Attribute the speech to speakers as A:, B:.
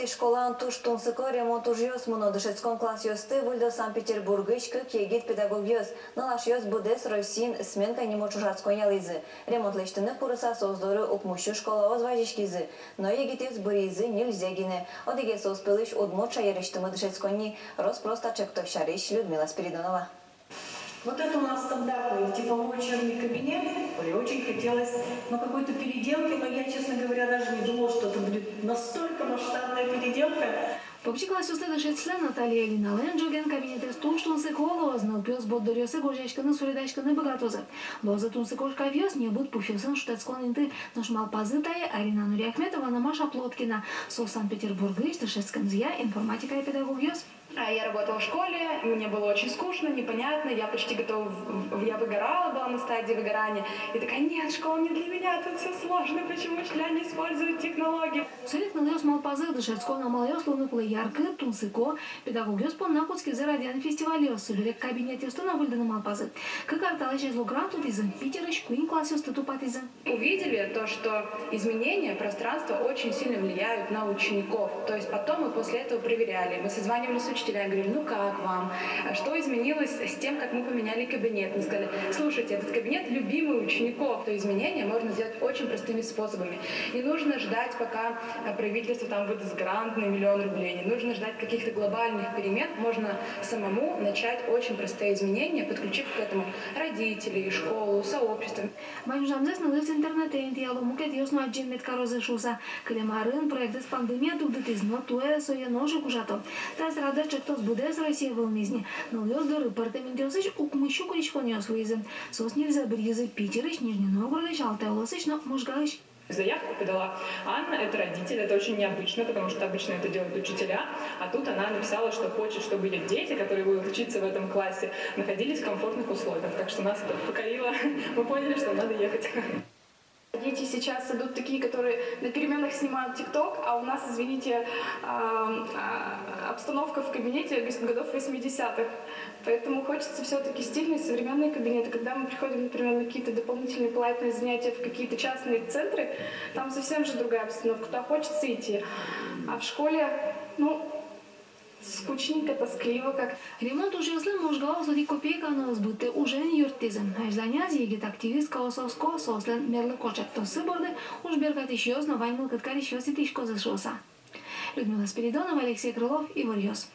A: Спорт и школа Антуш-Тунсыко ремонт уж ёс монодышецком класс ёсты вульдо Санкт-Петербургычкы кегит педагог ёс. Налаш ёс будес Россин сменка не мочужацкой ялызы. Ремонт лештыны курса создоры упмущу школа озважишкизы. Но егит ёс буризы нельзя гине. Одиге соуспелыш одмоча ерештымы дышецкони. Роспроста чектовщарищ Людмила Спиридонова.
B: Вот это у нас стандартный типовой учебный кабинет. И очень хотелось какой-то переделки, но я, честно говоря, даже не думала, что это будет настолько масштабная переделка.
C: Попчи класс устедашецле Наталья Лина Ленджоген кабинеты стуштунсы колознал пёс боддорёсы гожечканы суридачканы богатозы. Лозы тунсы кошка вёс не будут пуфёсын штецконинты нажмал пазытай Арина Нуриахметова на Маша Плоткина. Со Санкт-Петербурга Штешецканзия информатика и педагог вёс.
D: Я работала в школе, мне было очень скучно, непонятно, я почти готова, я выгорала, была на стадии выгорания. И такая, нет, школа не для меня, тут все сложно, почему учителя не используют технологии.
C: Совет налёс малпазых дышецко на малёс луныкулы яркы, тунсыко, педагог ёс пон накутски зарадиан фестивале соберет кабинет ёстына выльданы малпазы. Как арталась из лугранту тизы, Питерыч, куин класс ёсты тупатизы.
D: Увидели то, что изменения пространства очень сильно влияют на учеников. То есть потом мы после этого проверяли, мы созванивались с учителями, говорили, ну как вам, что изменилось с тем, как мы поменяли кабинет. Мы сказали, слушайте, этот кабинет любимый у учеников. То изменения можно сделать очень простыми способами. Не нужно ждать, пока правительство там выдаст грант на 1 000 000 рублей. Не нужно ждать каких-то глобальных перемен. Можно самому начать очень простые изменения, подключив к этому родителей, школу, сообщество.
C: Майжамзес налез интернет интиялу мукет ёсно аджимет карозышуса. Клемарын проект с пандемия дудытизно туэ соя ножик ужато. Таз рада чектос будес Россия волнизни. Налез до репортаментиосыч укмыщу куричконёс выезы. Сос нельзя бризы Питерыч, Нижний Новгородыч, Алтайлосыч, но Можгалыч.
E: Заявку подала Анна, это родитель, это очень необычно, потому что обычно это делают учителя, а тут она написала, что хочет, чтобы ее дети, которые будут учиться в этом классе, находились в комфортных условиях. Так что нас это покорило, мы поняли, что надо ехать.
F: Дети сейчас идут такие, которые на переменах снимают ТикТок, а у нас, извините, обстановка в кабинете годов 80-х. Поэтому хочется все-таки стильные современные кабинеты. Когда мы приходим, например, на какие-то дополнительные платные занятия в какие-то частные центры, там совсем же другая обстановка, туда хочется идти. А в школе, скучненько, тоскливо как.
C: Ремонт уже если можгал соди копейка на сбыты уже не юртизм. Ажданя зигит активистка осовско сослен мерлы кочек то сыборды уж бергат еще на войну каткарищ и тишко зашелся. Людмила Спиридонова, Алексей Крылов и Варьёс.